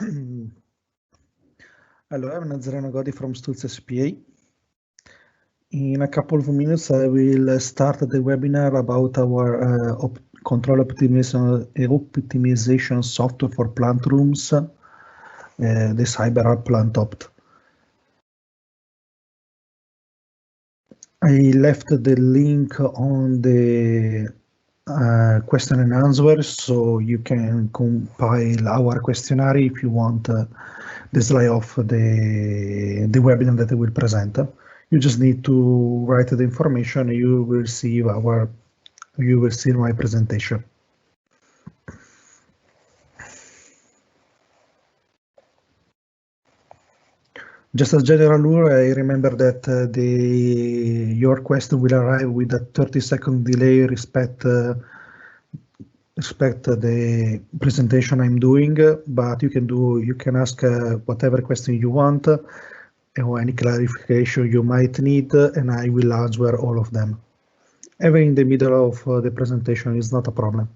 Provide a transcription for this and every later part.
Hello, I'm Nazareno Godi from Stulz SPA. In a couple of minutes, I will start the webinar about our control optimization software for plant rooms, the CyberHub Plant Opt. I left the link on the question and answer, so you can compile our questionnaire if you want the slide of the webinar that I will present. You just need to write the information. You will see my presentation. Just as general rule, I remember that your question will arrive with a 30-second delay respect the presentation I'm doing, but you can ask whatever question you want or any clarification you might need, and I will answer all of them. Even in the middle of the presentation is not a problem.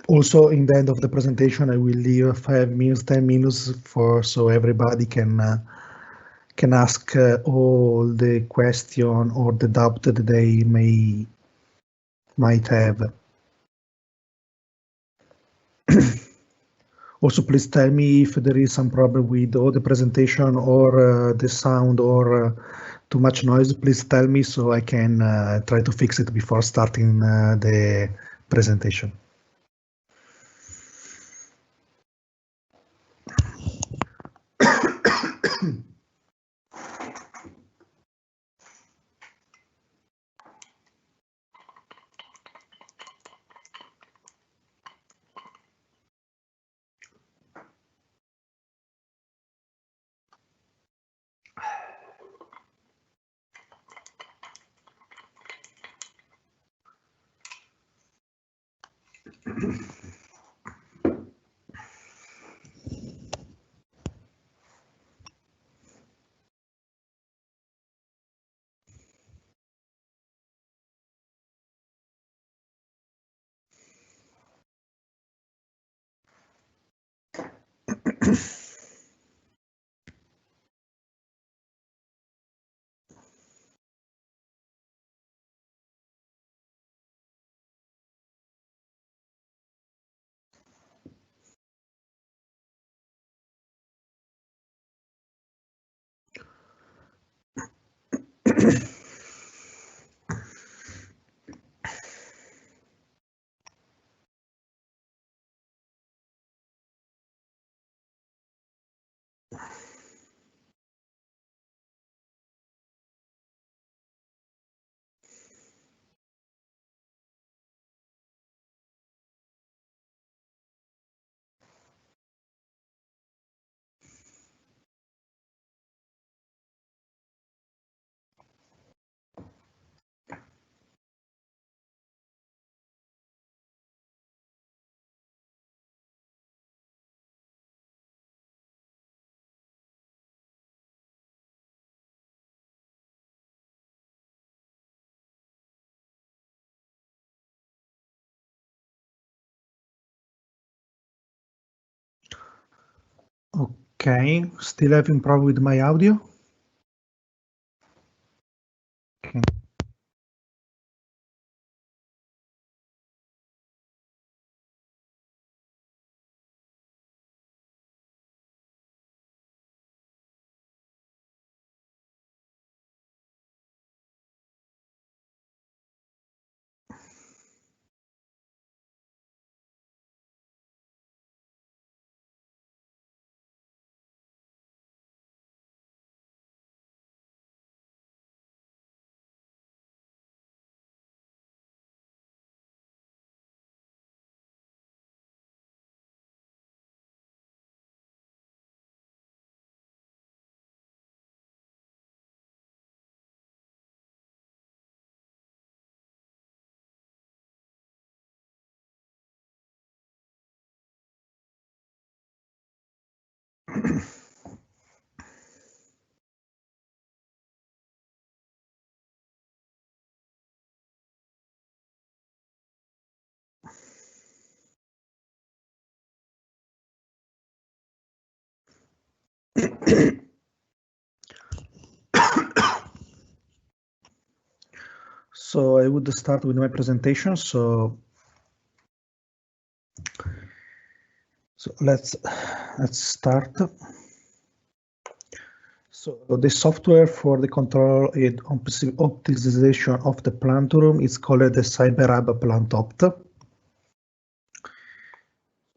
Also, in the end of the presentation, I will leave 5 minutes, 10 minutes so everybody can ask all the question or the doubt that they might have. Also, please tell me if there is some problem with all the presentation or the sound or too much noise. Please tell me so I can try to fix it before starting the presentation. Okay, still having problem with my audio? Okay. So I would start with my presentation. So let's start. So the software for the control and optimization of the plant room is called the CyberHub Plant Opt.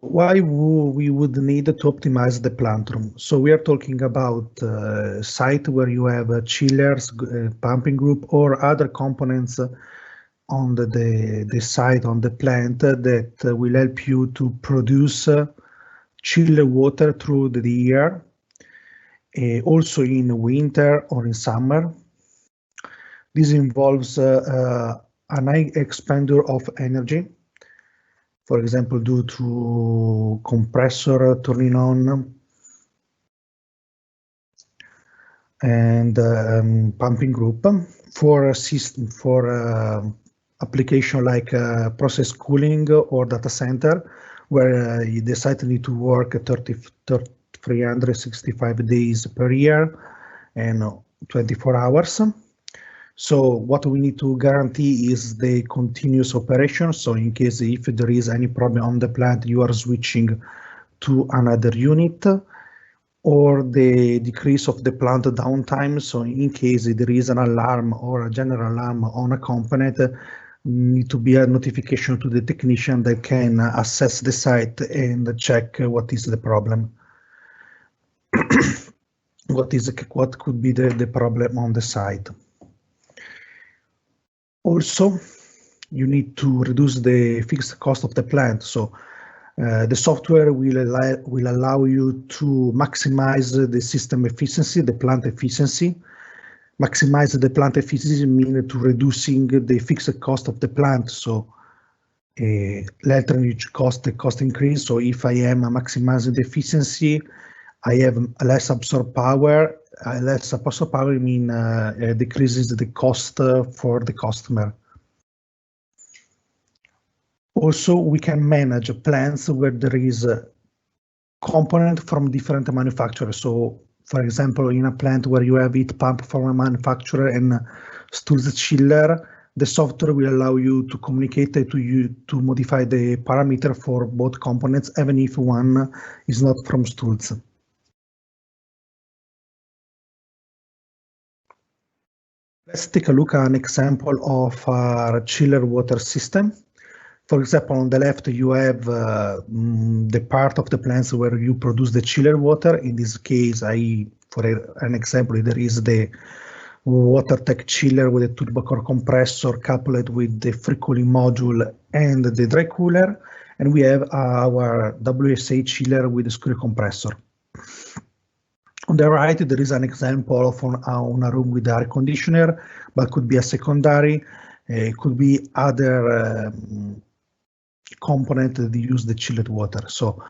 Why we would need to optimize the plant room? So we are talking about a site where you have chillers, pumping group, or other components on the site, on the plant, that will help you to produce chilled water through the year, also in winter or in summer. This involves a high expenditure of energy, for example, due to compressor turning on and pumping group. For a system, for application like process cooling or data center, where the site need to work 365 days per year and 24 hours. So what we need to guarantee is the continuous operation. So in case if there is any problem on the plant, you are switching to another unit, or the decrease of the plant downtime. So in case there is an alarm or a general alarm on a component, need to be a notification to the technician that can assess the site and check what is the problem. What could be the problem on the site. Also, you need to reduce the fixed cost of the plant. So the software will allow you to maximize the system efficiency, the plant efficiency. Maximize the plant efficiency means to reducing the fixed cost of the plant. So electricity cost, the cost increase. So if I am maximizing the efficiency, I have less absorbed power. Less absorbed power means decreases the cost for the customer. Also, we can manage plants where there is a component from different manufacturers. So, for example, in a plant where you have heat pump from a manufacturer and Stulz chiller, the software will allow you to communicate to modify the parameter for both components, even if one is not from Stulz. Let's take a look at an example of a chiller water system. For example, on the left, you have the part of the plants where you produce the chiller water. In this case, for an example, there is the WaterTech chiller with a turbo core compressor coupled with the free cooling module and the dry cooler. And we have our WSA chiller with a screw compressor. On the right, there is an example of on a room with air conditioner, but could be a secondary. It could be other component that use the chilled water. So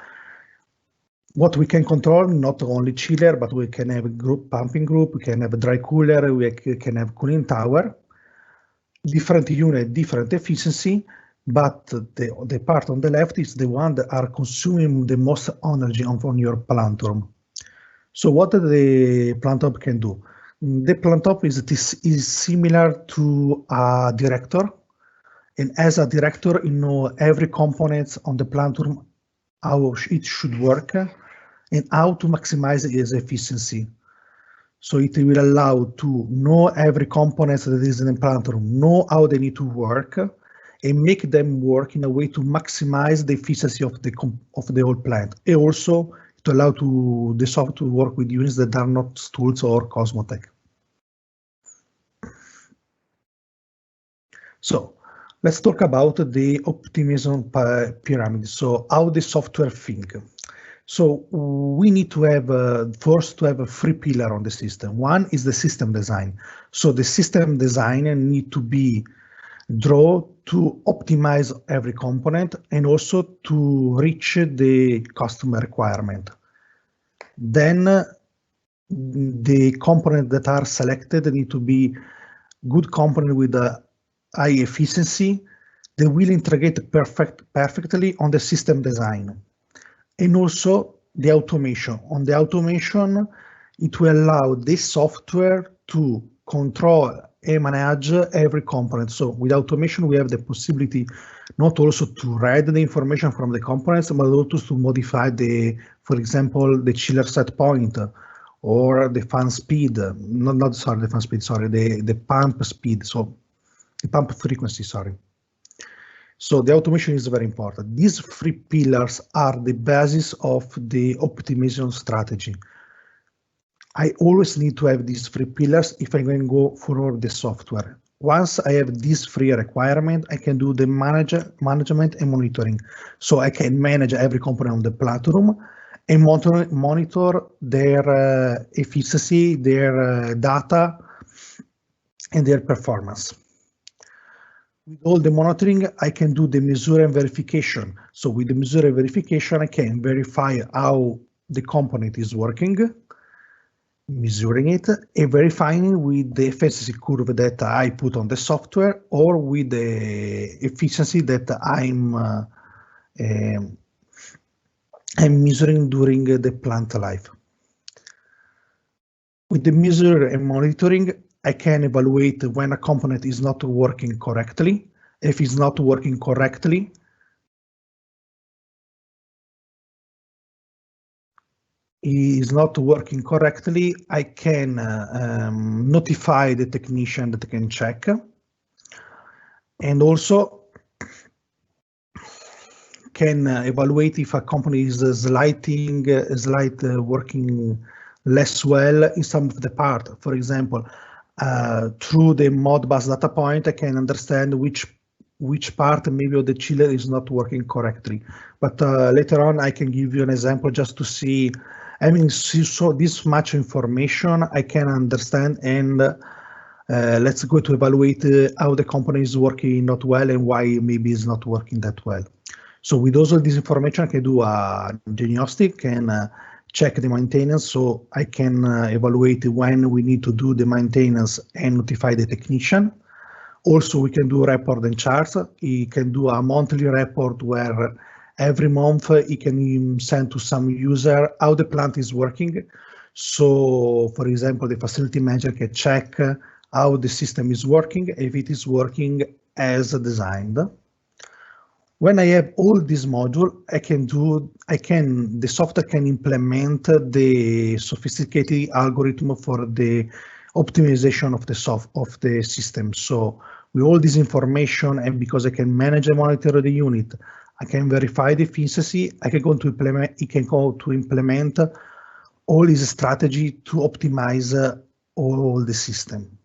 what we can control, not only chiller, but we can have a group pumping group, we can have a dry cooler, we can have cooling tower, different unit, different efficiency, but the part on the left is the one that are consuming the most energy on your plant room. So what the plant hub can do? The plant hub is similar to a director. And as a director, you know every component on the plant room, how it should work and how to maximize its efficiency. So it will allow to know every component that is in the plant room, know how they need to work, and make them work in a way to maximize the efficiency of the whole plant. And also to allow the software to work with units that are not Stulz or Cosmotech. So let's talk about the optimism pyramid. So how the software think. So we need to have first to have a three pillar on the system. One is the system design. So the system design need to be drawn to optimize every component and also to reach the customer requirement. Then the components that are selected need to be good component with a high efficiency. They will integrate perfectly on the system design. And also the automation. On the automation, it will allow this software to control and manage every component. So with automation, we have the possibility not also to read the information from the components, but also to modify for example, the chiller set point or the fan speed, the pump speed, so the pump frequency, sorry. So the automation is very important. These three pillars are the basis of the optimization strategy. I always need to have these three pillars if I'm going to go for the software. Once I have these three requirements, I can do the management and monitoring. So I can manage every component of the platform and monitor their efficiency, their data, and their performance. With all the monitoring, I can do the measure and verification. So with the measure and verification, I can verify how the component is working, measuring it, and verifying with the efficiency curve that I put on the software or with the efficiency that I'm measuring during the plant life. With the measure and monitoring, I can evaluate when a component is not working correctly. If it's not working correctly, I can notify the technician that can check, and also can evaluate if a company is slightly working less well in some of the part. For example, through the Modbus data point, I can understand which part maybe of the chiller is not working correctly. But later on, I can give you an example just to see. I mean, so this much information I can understand, and let's go to evaluate how the company is working not well and why maybe it's not working that well. So with all this information, I can do a diagnostic and check the maintenance, so I can evaluate when we need to do the maintenance and notify the technician. Also, we can do report and charts. You can do a monthly report where every month you can send to some user how the plant is working. So, for example, the facility manager can check how the system is working, if it is working as designed. When I have all this module, the software can implement the sophisticated algorithm for the optimization of the system. So with all this information, and because I can manage and monitor the unit, I can verify the efficiency. I can go to implement all this strategy to optimize all the system.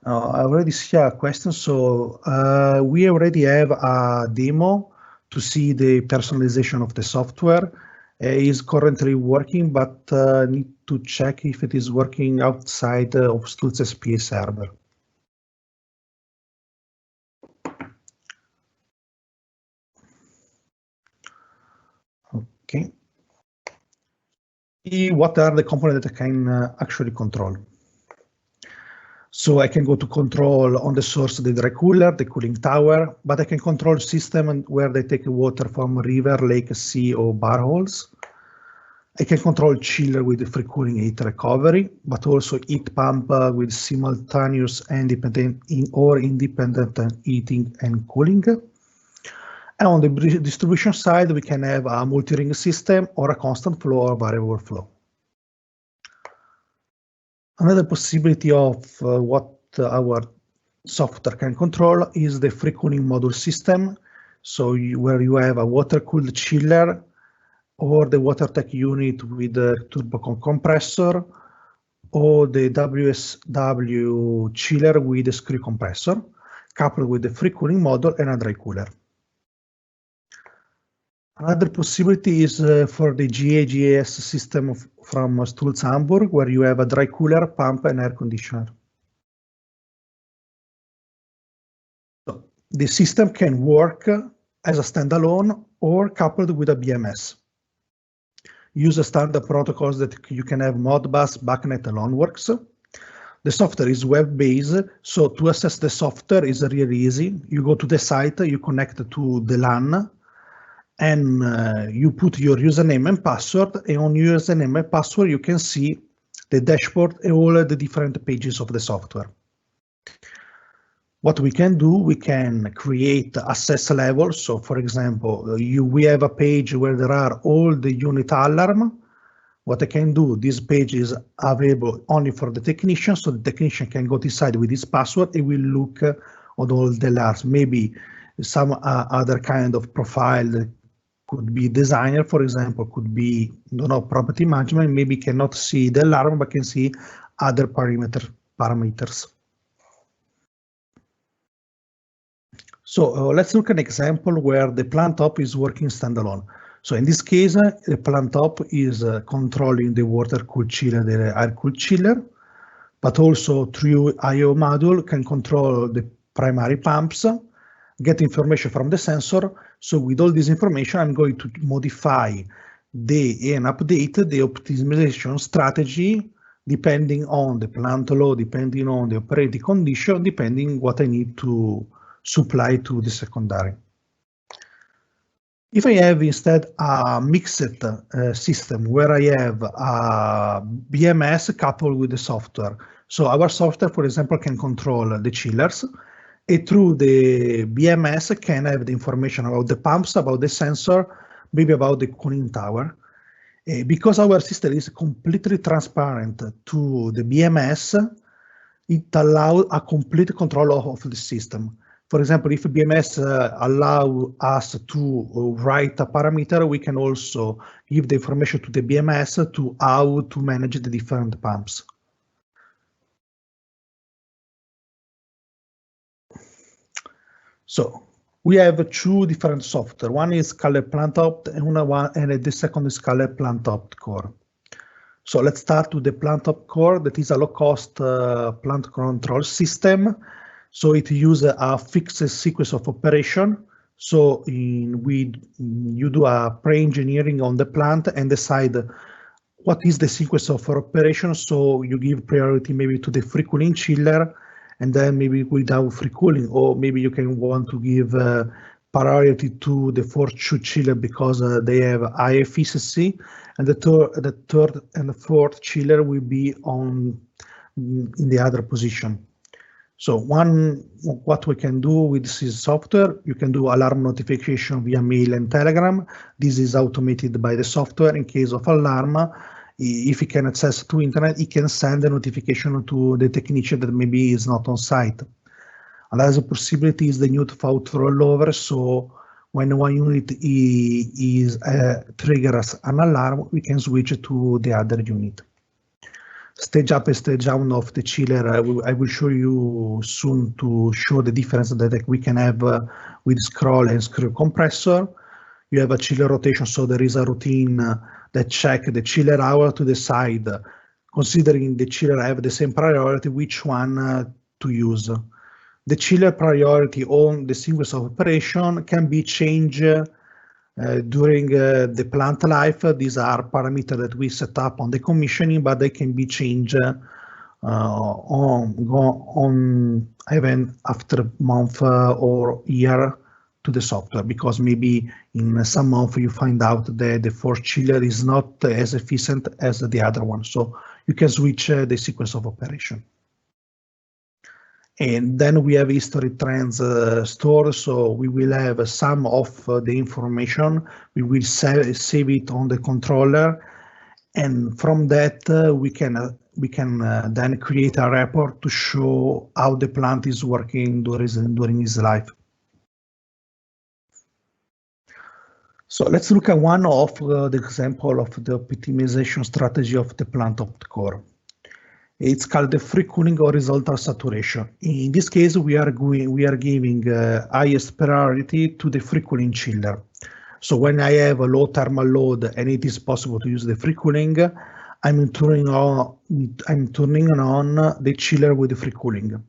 I already see a question. So we already have a demo to see the personalization of the software. It is currently working, but need to check if it is working outside of Stulz SPA server. Okay. What are the components that I can actually control? So I can go to control on the source the dry cooler, the cooling tower, but I can control system where they take water from river, lake, sea, or boreholes. I can control chiller with the free cooling heat recovery, but also heat pump with simultaneous independent heating and cooling. And on the distribution side, we can have a multi-ring system or a constant flow or variable flow. Another possibility of what our software can control is the free cooling module system. So where you have a water-cooled chiller or the WaterTech unit with the turbo compressor, or the WSW chiller with a screw compressor, coupled with the free cooling module and a dry cooler. Another possibility is for the GAGAS system from Stulz Hamburg, where you have a dry cooler, pump, and air conditioner. So the system can work as a standalone or coupled with a BMS. Use a standard protocols that you can have Modbus, BACnet, and LoanWorks. The software is web-based, so to access the software is really easy. You go to the site, you connect to the LAN, and you put your username and password, and on username and password you can see the dashboard and all the different pages of the software. What we can do, we can create access levels. So for example, we have a page where there are all the unit alarm. What I can do, this page is available only for the technician, so the technician can go inside with his password and will look at all the alarms. Maybe some other kind of profile that could be designer, for example, could be, property management, maybe cannot see the alarm, but can see other parameters. So let's look at an example where the plant op is working standalone. So in this case, the plant op is controlling the water-cooled chiller, the air-cooled chiller, but also through I/O module can control the primary pumps, get information from the sensor. So with all this information, I'm going to modify and update the optimization strategy depending on the plant load, depending on the operating condition, depending what I need to supply to the secondary. If I have instead a mixed system where I have a BMS coupled with the software, so our software, for example, can control the chillers, and through the BMS can have the information about the pumps, about the sensor, maybe about the cooling tower. Because our system is completely transparent to the BMS, it allows a complete control of the system. For example, if BMS allow us to write a parameter, we can also give the information to the BMS to how to manage the different pumps. So we have two different software. One is called Plant Opt, and the second is called Plant Opt Core. So let's start with the Plant Opt Core. That is a low-cost plant control system. So it uses a fixed sequence of operation. So you do a pre-engineering on the plant and decide what is the sequence of operation. So you give priority maybe to the free cooling chiller, and then maybe without free cooling, or maybe you can want to give priority to the fourth chiller because they have high efficiency, and the third and the fourth chiller will be in the other position. So what we can do with this software, you can do alarm notification via mail and telegram. This is automated by the software. In case of alarm, if you can access to internet, it can send a notification to the technician that maybe is not on site. Another possibility is the new fault rollover. So when one unit triggers an alarm, we can switch to the other unit. Stage up and stage down of the chiller, I will show you soon to show the difference that we can have with scroll and screw compressor. You have a chiller rotation, so there is a routine that check the chiller hour to the side, considering the chiller have the same priority, which one to use. The chiller priority on the sequence of operation can be changed during the plant life. These are parameters that we set up on the commissioning, but they can be changed even after month or year to the software, because maybe in some month you find out that the fourth chiller is not as efficient as the other one. So you can switch the sequence of operation. And then we have history trends stored, so we will have some of the information. We will save it on the controller, and from that we can then create a report to show how the plant is working during its life. So let's look at one of the example of the optimization strategy of the Plant Opt Core. It's called the free cooling horizontal saturation. In this case, we are giving highest priority to the free cooling chiller. So when I have a low thermal load and it is possible to use the free cooling, I'm turning on the chiller with the free cooling.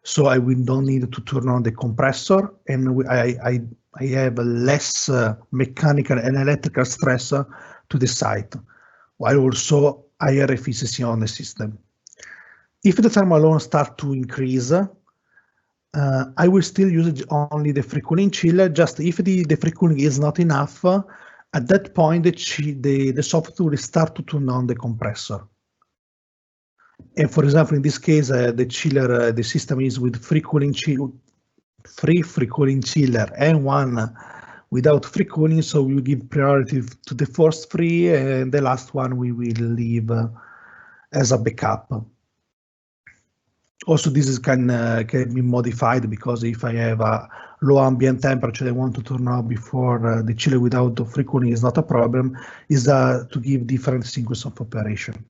So I don't need to turn on the compressor, and I have less mechanical and electrical stress to the site, while also higher efficiency on the system. If the thermal load starts to increase, I will still use only the free cooling chiller. Just if the free cooling is not enough, at that point the software will start to turn on the compressor. And for example, in this case, the chiller, the system is with free cooling chiller and one without free cooling. So we will give priority to the first three, and the last one we will leave as a backup. Also, this can be modified, because if I have a low ambient temperature, I want to turn off before the chiller without the free cooling is not a problem, is to give different sequence of operation.